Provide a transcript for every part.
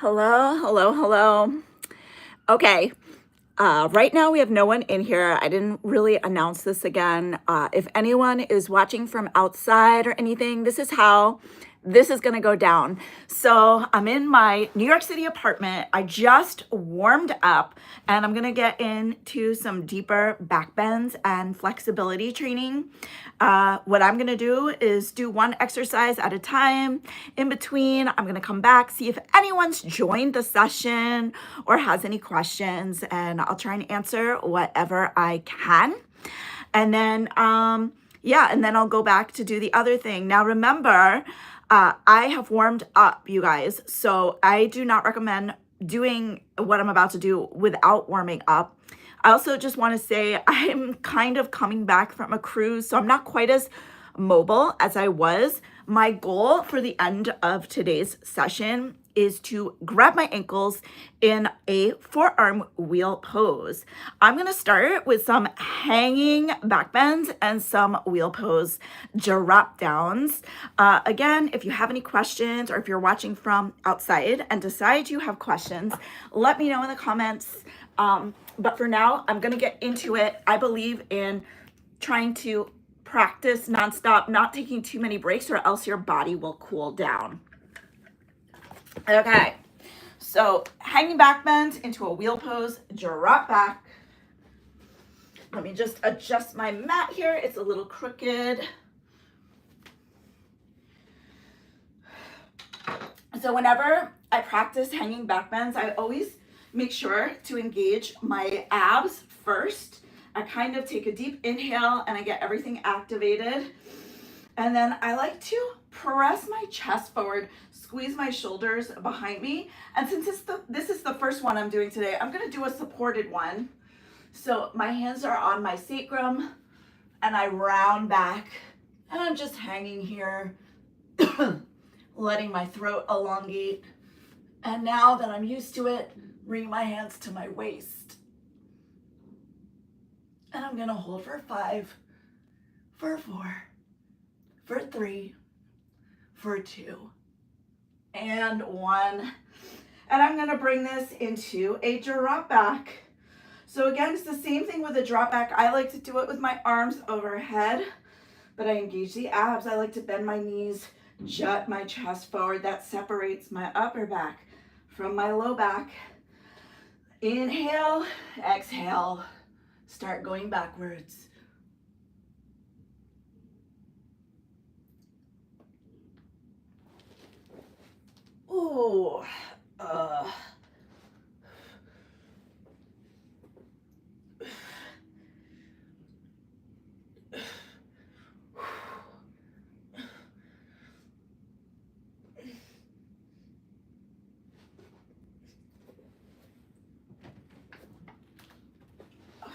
Hello, hello, hello. Okay, right now we have no one in here. I didn't really announce this again. If anyone is watching from outside or anything, this is how this is gonna go down. So I'm in my New York City apartment. I just warmed up and I'm gonna get into some deeper back bends and flexibility training. What I'm gonna do is do one exercise at a time. In between, I'm gonna come back, see if anyone's joined the session or has any questions, and I'll try and answer whatever I can. And then, and then I'll go back to do the other thing. Now, remember, I have warmed up, you guys, so I do not recommend doing what I'm about to do without warming up. I also just want to say I'm kind of coming back from a cruise, so I'm not quite as mobile as I was. My goal for the end of today's session is to grab my ankles in a forearm wheel pose. I'm gonna start with some hanging back bends and some wheel pose drop downs. Again, if you have any questions or if you're watching from outside and decide you have questions, let me know in the comments. But for now, I'm gonna get into it. I believe in trying to practice nonstop, not taking too many breaks or else your body will cool down. Okay, so hanging back bend into a wheel pose, drop back. Let me just adjust my mat here. It's a little crooked. So whenever I practice hanging back bends, I always make sure to engage my abs first. I kind of take a deep inhale and I get everything activated. And then I like to press my chest forward, squeeze my shoulders behind me. And since this is the first one I'm doing today, I'm gonna do a supported one. So my hands are on my sacrum and I round back and I'm just hanging here, letting my throat elongate. And now that I'm used to it, bring my hands to my waist. And I'm gonna hold for 5, for 4, for 3, for 2, and 1. And I'm gonna bring this into a drop back. So again, it's the same thing with a drop back. I like to do it with my arms overhead, but I engage the abs. I like to bend my knees, jut my chest forward. That separates my upper back from my low back. Inhale, exhale, start going backwards. Ooh,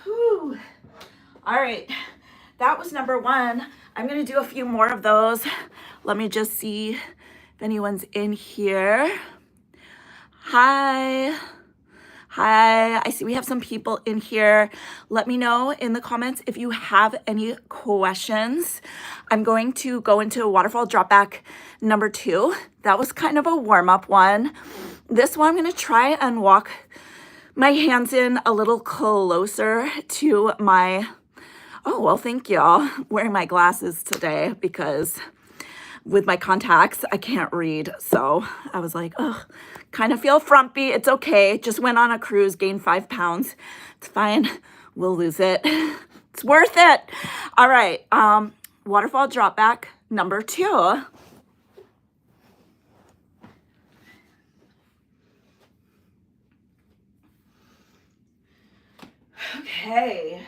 Whew. All right, that was number 1. I'm gonna do a few more of those. Let me just see if anyone's in here. Hi. Hi, I see we have some people in here. Let me know in the comments if you have any questions. I'm going to go into waterfall drop back number 2. That was kind of a warm-up one. This one I'm gonna try and walk my hands in a little closer to my, oh, well, thank y'all. Wearing my glasses today because with my contacts, I can't read. So I was like, oh, kind of feel frumpy. It's okay. Just went on a cruise, gained 5 pounds. It's fine. We'll lose it. It's worth it. All right. Waterfall drop back number 2. Okay.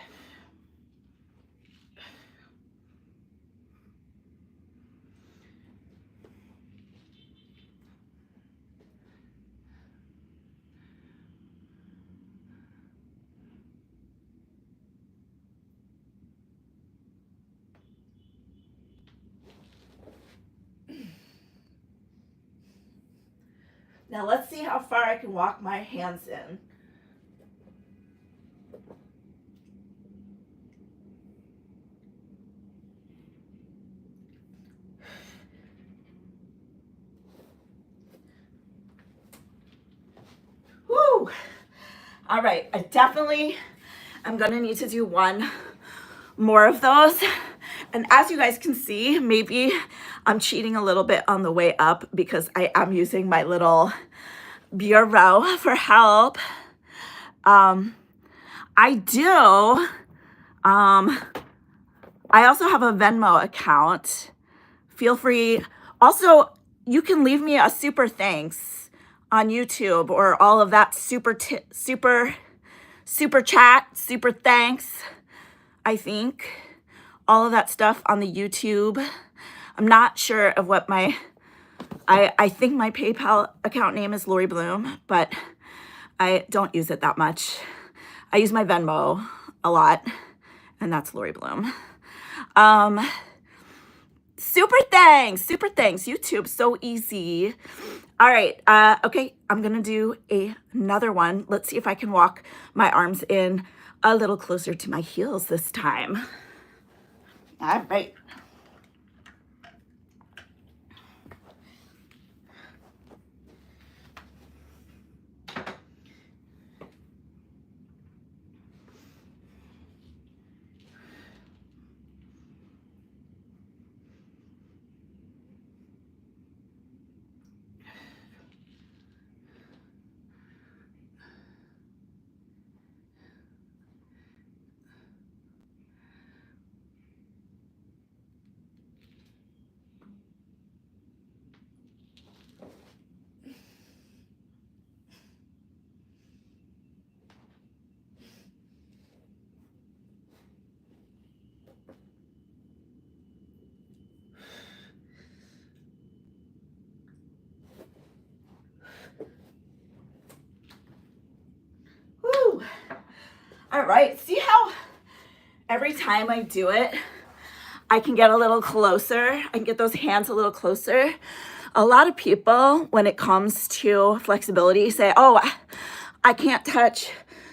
Now let's see how far I can walk my hands in. All right, I'm gonna need to do one more of those. And as you guys can see, maybe I'm cheating a little bit on the way up because I am using my little bureau for help. I do. I also have a Venmo account. Feel free. Also, you can leave me a super thanks on YouTube or all of that super chat, super thanks. I think all of that stuff on the YouTube. I'm not sure of what I think my PayPal account name is Laurie Bloom, but I don't use it that much. I use my Venmo a lot, and that's Laurie Bloom. Super thanks, YouTube, so easy. All right, okay, I'm gonna do another one. Let's see if I can walk my arms in a little closer to my heels this time. All right. Woo. All right, see how every time I do it, I can get a little closer. I can get those hands a little closer. A lot of people, when it comes to flexibility, say, oh, I can't touch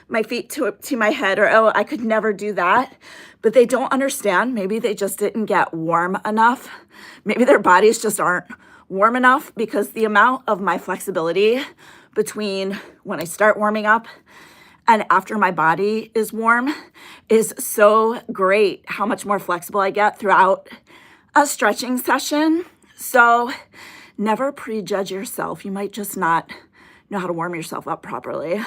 my feet to my head, or oh, I could never do that. But they don't understand. Maybe they just didn't get warm enough. Maybe their bodies just aren't warm enough, because the amount of my flexibility between when I start warming up and after my body is warm is so great, how much more flexible I get throughout a stretching session. So never prejudge yourself. You might just not know how to warm yourself up properly.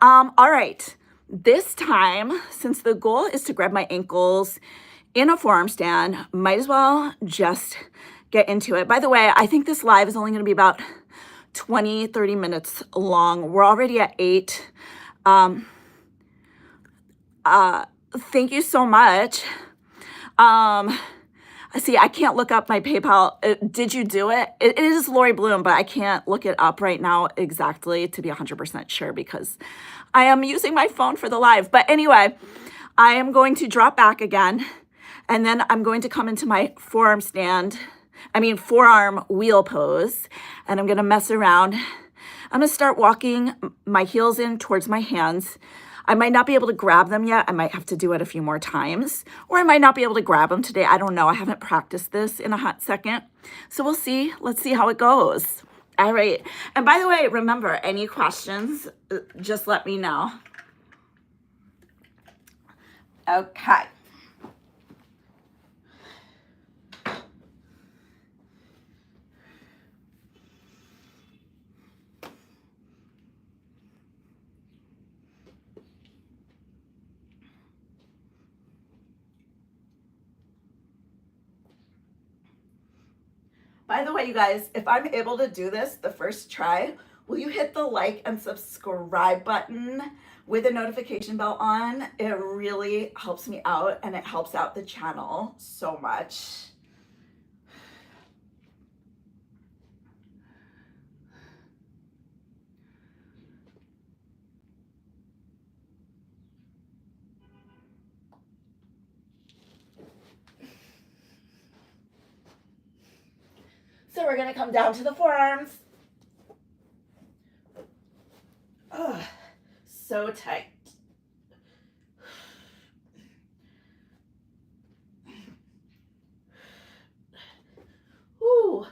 All right, this time, since the goal is to grab my ankles in a forearm stand, might as well just get into it. By the way, I think this live is only gonna be about 20, 30 minutes long. We're already at 8. Thank you so much. See, I can't look up my PayPal. Did you do it? It is Laurie Bloom, but I can't look it up right now exactly to be 100% sure, because I am using my phone for the live. But anyway, I am going to drop back again, and then I'm going to come into my forearm wheel pose, and I'm going to mess around. I'm going to start walking my heels in towards my hands. I might not be able to grab them yet. I might have to do it a few more times, or I might not be able to grab them today. I don't know. I haven't practiced this in a hot second. So we'll see. Let's see how it goes. All right. And by the way, remember, any questions, just let me know. Okay. By the way, you guys, if I'm able to do this the first try, will you hit the like and subscribe button with the notification bell on? It really helps me out, and it helps out the channel so much. So we're gonna come down to the forearms. Ugh, so tight. Ooh.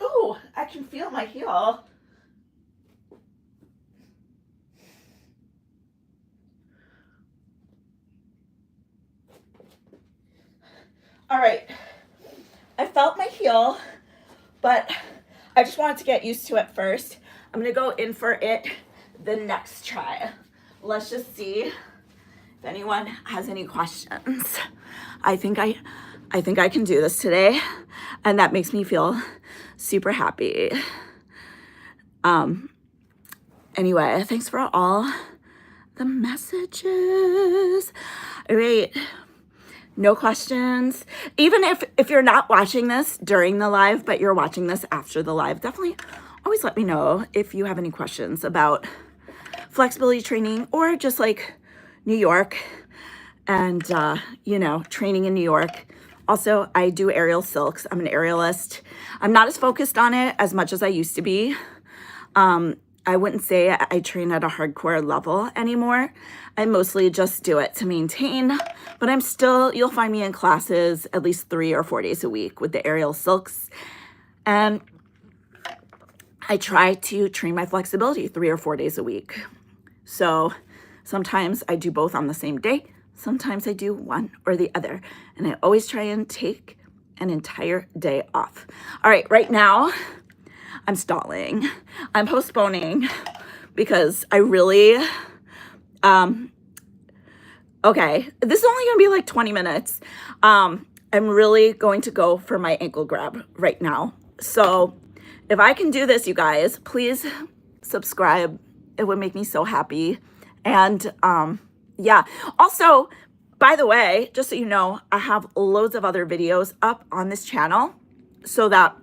Ooh. can feel my heel. All right, I felt my heel, but I just wanted to get used to it first. I'm gonna go in for it the next try. Let's just see if anyone has any questions. I think I can do this today, and that makes me feel super happy. Anyway, thanks for all the messages. All right. No questions. Even if you're not watching this during the live, but you're watching this after the live, definitely always let me know if you have any questions about flexibility training or just like New York and, training in New York. Also, I do aerial silks. I'm an aerialist. I'm not as focused on it as much as I used to be. I wouldn't say I train at a hardcore level anymore. I mostly just do it to maintain, but you'll find me in classes at least 3 or 4 days a week with the aerial silks. And I try to train my flexibility 3 or 4 days a week. So sometimes I do both on the same day. Sometimes I do one or the other. And I always try and take an entire day off. All right, right now, I'm stalling. I'm postponing because I really, okay, this is only gonna be like 20 minutes. I'm really going to go for my ankle grab right now. So if I can do this, you guys, please subscribe. It would make me so happy. And yeah, also, by the way, just so you know, I have loads of other videos up on this channel so that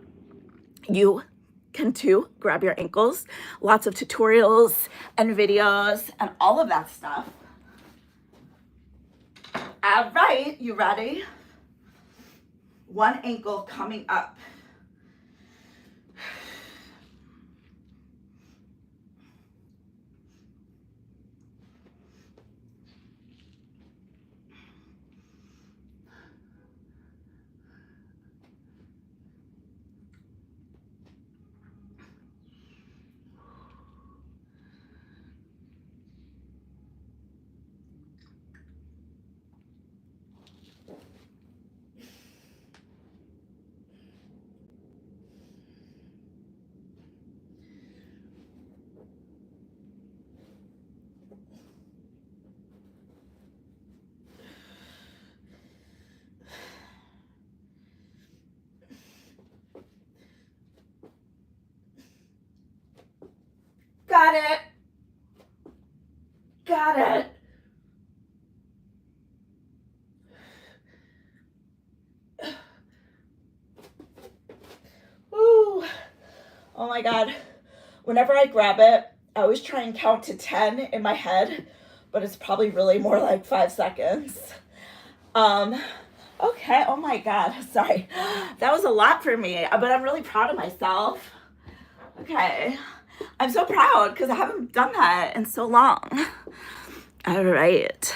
you can too grab your ankles. Lots of tutorials and videos and all of that stuff. All right, you ready? One ankle coming up. Got it. Got it. Ooh. Oh my God. Whenever I grab it, I always try and count to 10 in my head, but it's probably really more like 5 seconds. Okay. Oh my God. Sorry. That was a lot for me, but I'm really proud of myself. Okay. I'm so proud because I haven't done that in so long. All right.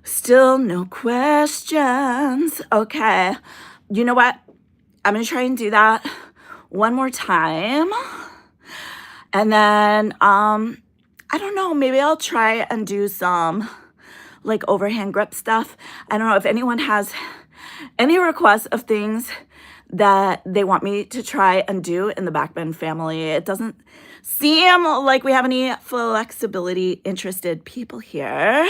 Still no questions. Okay. You know what? I'm going to try and do that one more time. And then, I don't know, maybe I'll try and do some like overhand grip stuff. I don't know if anyone has any requests of things that they want me to try and do in the Backbend family. It doesn't seem like we have any flexibility interested people here.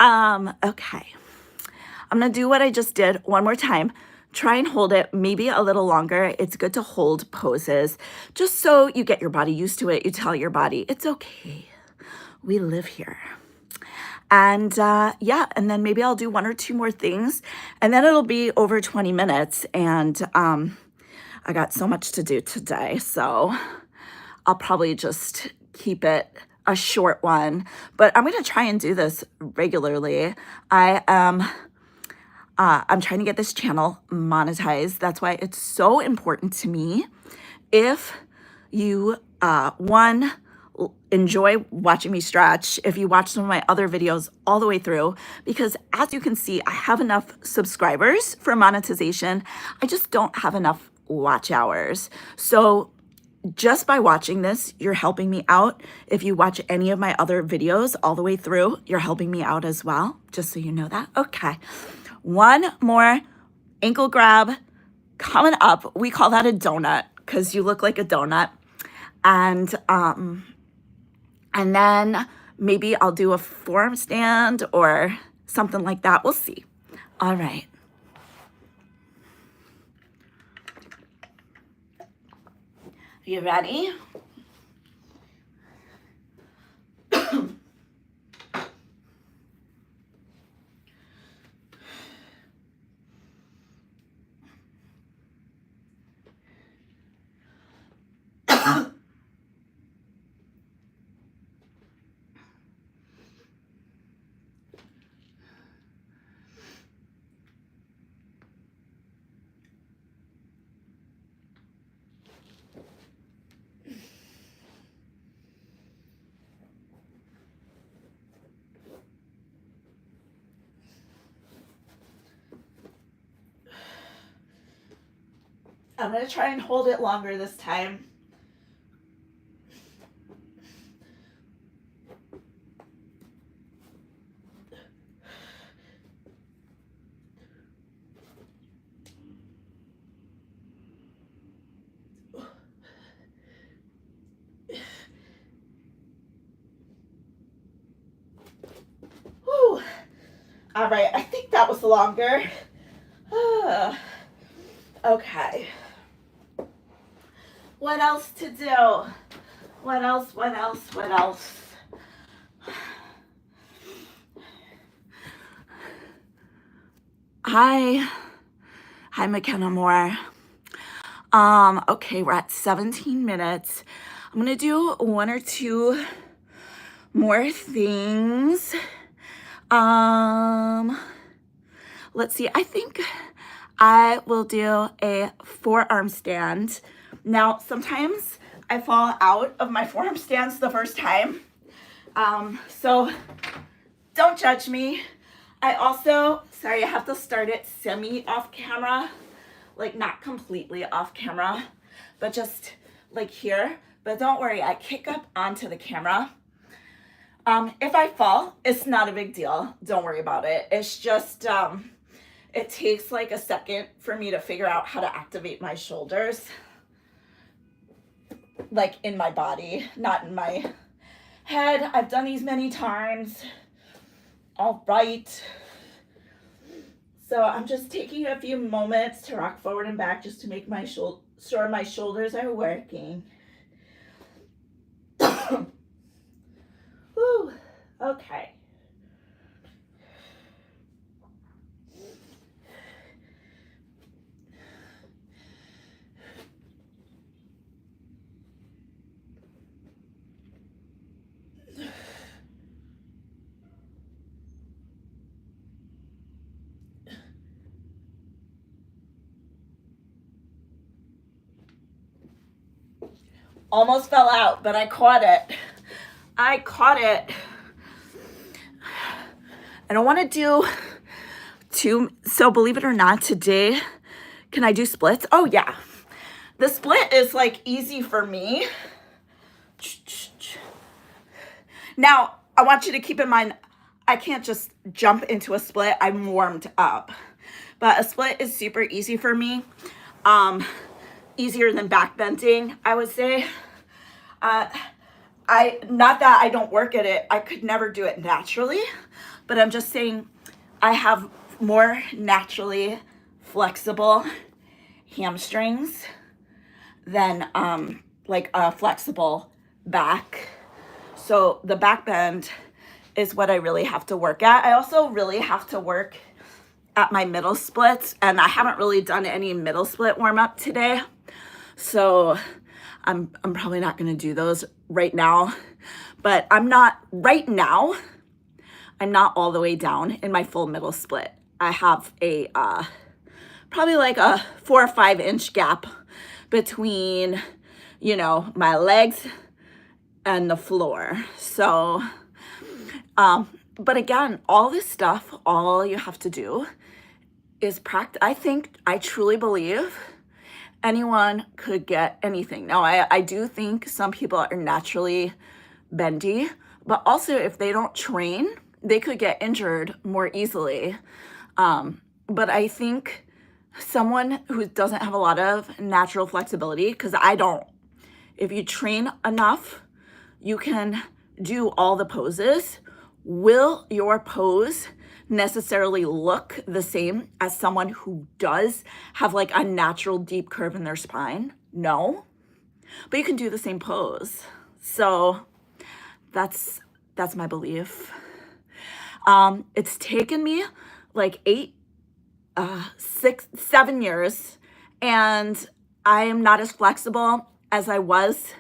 Okay. I'm going to do what I just did one more time. Try and hold it maybe a little longer. It's good to hold poses just so you get your body used to it. You tell your body, it's okay. We live here. And yeah, and then maybe I'll do 1 or 2 more things and then it'll be over 20 minutes. And I got so much to do today. So I'll probably just keep it a short one, but I'm going to try and do this regularly. I'm trying to get this channel monetized. That's why it's so important to me. If you, enjoy watching me stretch, if you watch some of my other videos all the way through, because as you can see, I have enough subscribers for monetization. I just don't have enough watch hours. So just by watching this, you're helping me out. If you watch any of my other videos all the way through, you're helping me out as well, just so you know that. Okay, one more ankle grab coming up. We call that a donut because you look like a donut. And then maybe I'll do a forearm stand or something like that. We'll see. All right. Are you ready? I'm going to try and hold it longer this time. Whew. All right, I think that was longer. Okay. What else to do? What else? Hi, McKenna Moore. Okay, we're at 17 minutes. I'm gonna do one or two more things. Let's see, I think I will do a forearm stand. Now, sometimes I fall out of my forearm stands the first time. So don't judge me. I also, sorry, I have to start it semi off camera, like not completely off camera, but just like here. But don't worry, I kick up onto the camera. If I fall, it's not a big deal. Don't worry about it. It's just, it takes like a second for me to figure out how to activate my shoulders. Like in my body, not in my head. I've done these many times. All right. So I'm just taking a few moments to rock forward and back just to make my sure my shoulders are working. Whew. Okay. Almost fell out, but I caught it. I don't want to do two. So believe it or not, today, can I do splits? Oh yeah. The split is like easy for me. Now, I want you to keep in mind, I can't just jump into a split. I'm warmed up. But a split is super easy for me. Easier than back bending, I would say. Not that I don't work at it. I could never do it naturally, but I'm just saying I have more naturally flexible hamstrings than like a flexible back. So the back bend is what I really have to work at. I also really have to work at my middle splits, and I haven't really done any middle split warm up today. So I'm probably not going to do those right now, but I'm not all the way down in my full middle split. I have a probably like a 4 or 5 inch gap between, my legs and the floor. So, but again, all this stuff, all you have to do is practice. I truly believe anyone could get anything. Now, I do think some people are naturally bendy, but also if they don't train, they could get injured more easily. But I think someone who doesn't have a lot of natural flexibility, because I don't, if you train enough, you can do all the poses. Will your pose necessarily look the same as someone who does have like a natural deep curve in their spine? No, but you can do the same pose. So that's my belief. It's taken me like 7 years, and I am not as flexible as I was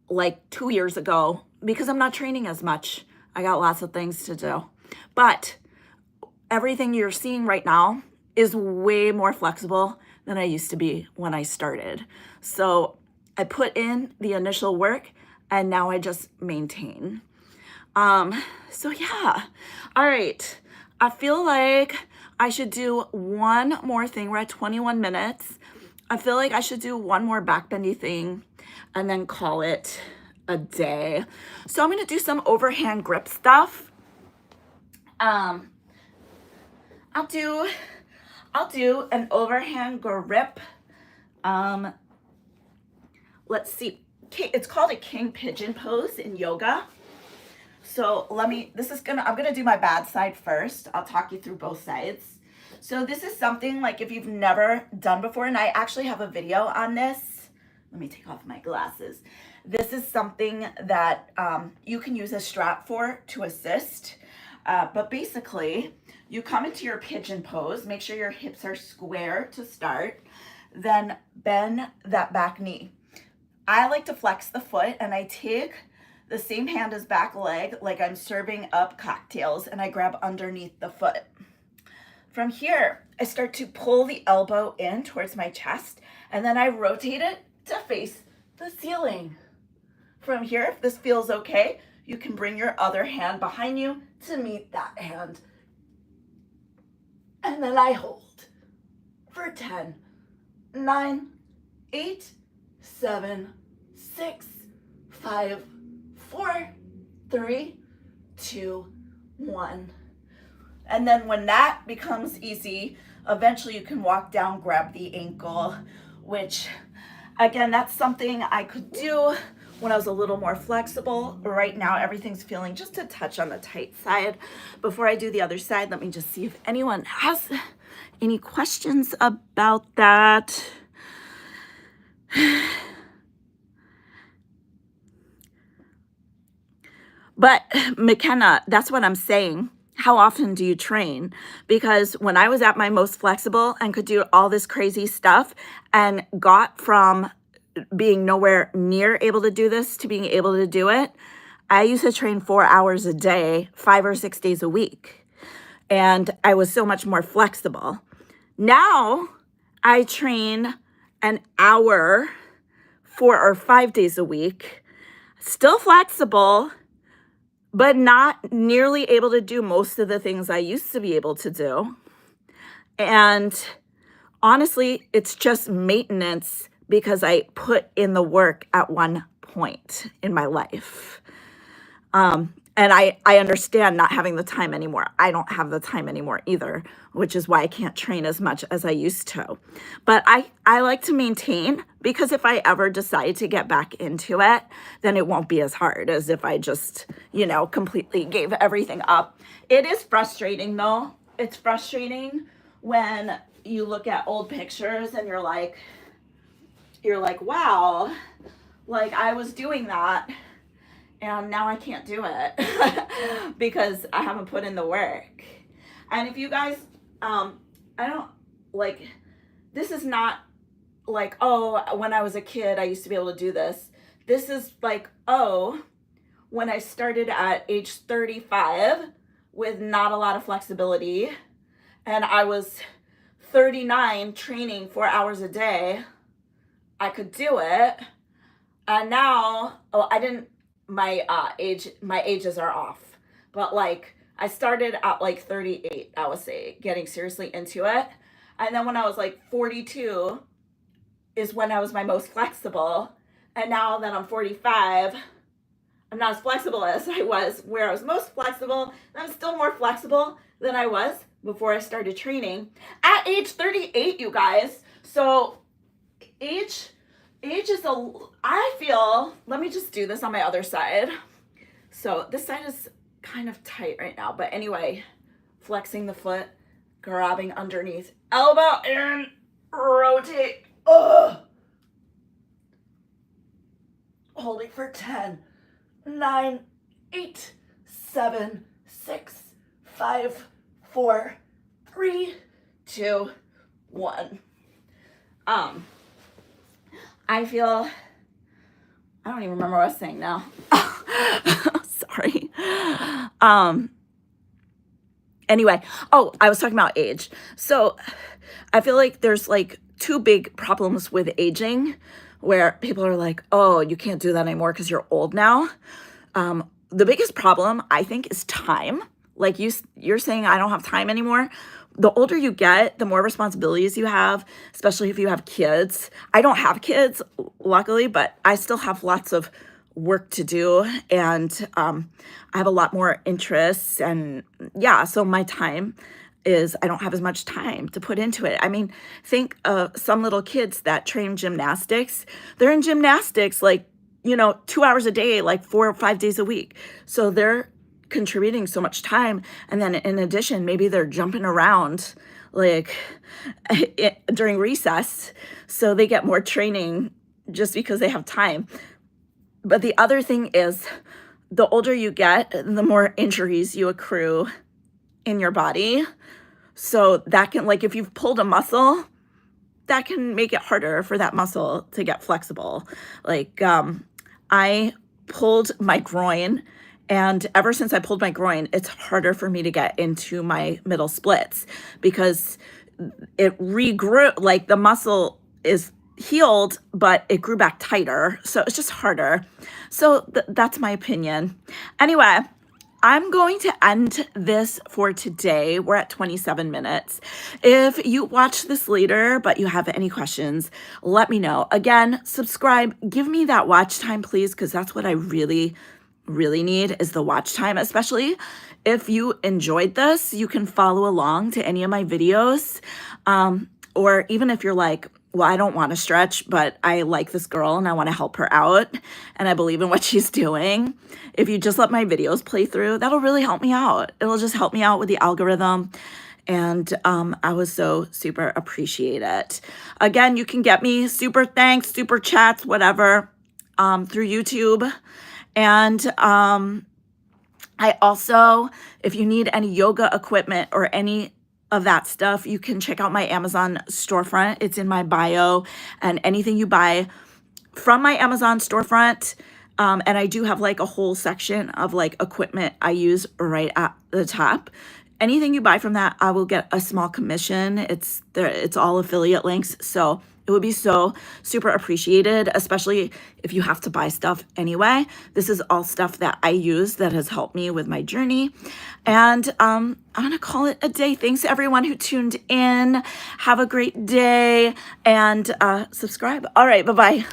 like 2 years ago because I'm not training as much. I got lots of things to do. But everything you're seeing right now is way more flexible than I used to be when I started. So I put in the initial work and now I just maintain. So yeah. All right. I feel like I should do one more thing. We're at 21 minutes. I feel like I should do one more backbendy thing and then call it a day. So I'm going to do some overhand grip stuff. I'll do an overhand grip. Let's see. It's called a king pigeon pose in yoga. So I'm gonna do my bad side first. I'll talk you through both sides. So this is something like if you've never done before, and I actually have a video on this. Let me take off my glasses. This is something that you can use a strap for to assist. But basically, you come into your pigeon pose, make sure your hips are square to start, then bend that back knee. I like to flex the foot and I take the same hand as back leg, like I'm serving up cocktails, and I grab underneath the foot. From here, I start to pull the elbow in towards my chest, and then I rotate it to face the ceiling. From here, if this feels okay, you can bring your other hand behind you to meet that hand. And then I hold for 10, 9, 8, 7, 6, 5, 4, 3, 2, 1. And then when that becomes easy, eventually you can walk down, grab the ankle, which again, that's something I could do when I was a little more flexible. Right now, everything's feeling just a touch on the tight side. Before I do the other side, let me just see if anyone has any questions about that. But McKenna, that's what I'm saying. How often do you train? Because when I was at my most flexible and could do all this crazy stuff and got from being nowhere near able to do this to being able to do it, I used to train 4 hours a day, 5 or 6 days a week. And I was so much more flexible. Now I train an hour 4 or 5 days a week, still flexible, but not nearly able to do most of the things I used to be able to do. And honestly, it's just maintenance because I put in the work at one point in my life. And I understand not having the time anymore. I don't have the time anymore either, which is why I can't train as much as I used to. But I like to maintain, because if I ever decide to get back into it, then it won't be as hard as if I just, completely gave everything up. It is frustrating though. It's frustrating when you look at old pictures and you're like, wow, like I was doing that. And now I can't do it because I haven't put in the work. And if you guys, this is not like, oh, when I was a kid, I used to be able to do this. This is like, oh, when I started at age 35 with not a lot of flexibility, and I was 39 training 4 hours a day, I could do it. And now, my ages are off, but like I started at like 38, I would say, getting seriously into it. And then when I was like 42, is when I was my most flexible. And now that I'm 45, I'm not as flexible as I was where I was most flexible. I'm still more flexible than I was before I started training at age 38, you guys. So age is I feel, let me just do this on my other side. So this side is kind of tight right now, but anyway, flexing the foot, grabbing underneath, elbow in, rotate, holding for 10, 9, 8, 7, 6, 5, 4, 3, 2, 1. I feel, I don't even remember what I was saying now. Sorry. Anyway, I was talking about age. So I feel like there's like two big problems with aging where people are like, oh, you can't do that anymore because you're old now. The biggest problem, I think, is time. Like you're saying, I don't have time anymore. The older you get, the more responsibilities you have, especially if you have kids. I don't have kids, luckily, but I still have lots of work to do, and I have a lot more interests, and yeah, so my time is, I don't have as much time to put into it. I mean, think of some little kids that train gymnastics. They're in gymnastics like, 2 hours a day, like 4 or 5 days a week. So they're contributing so much time. And then in addition, maybe they're jumping around like during recess. So they get more training just because they have time. But the other thing is, the older you get, the more injuries you accrue in your body. So that can, like, if you've pulled a muscle, that can make it harder for that muscle to get flexible. Like, I pulled my groin, and ever since I pulled my groin, it's harder for me to get into my middle splits because it regrew, like the muscle is healed, but it grew back tighter. So it's just harder. So that's my opinion. Anyway, I'm going to end this for today. We're at 27 minutes. If you watch this later, but you have any questions, let me know. Again, subscribe. Give me that watch time, please, because that's what I really need is the watch time, especially if you enjoyed this. You can follow along to any of my videos. Or even if you're like, well, I don't want to stretch, but I like this girl and I want to help her out and I believe in what she's doing. If you just let my videos play through, that'll really help me out. It'll just help me out with the algorithm. And I was so super appreciate it. Again, you can get me super thanks, super chats, whatever, through YouTube. And I also, if you need any yoga equipment or any of that stuff, you can check out my Amazon storefront. It's in my bio, and anything you buy from my Amazon storefront, and I do have like a whole section of like equipment I use right at the top. Anything you buy from that, I will get a small commission. It's all affiliate links, so it would be so super appreciated, especially if you have to buy stuff anyway. This is all stuff that I use that has helped me with my journey. And I'm gonna call it a day. Thanks to everyone who tuned in. Have a great day and subscribe. All right, bye-bye.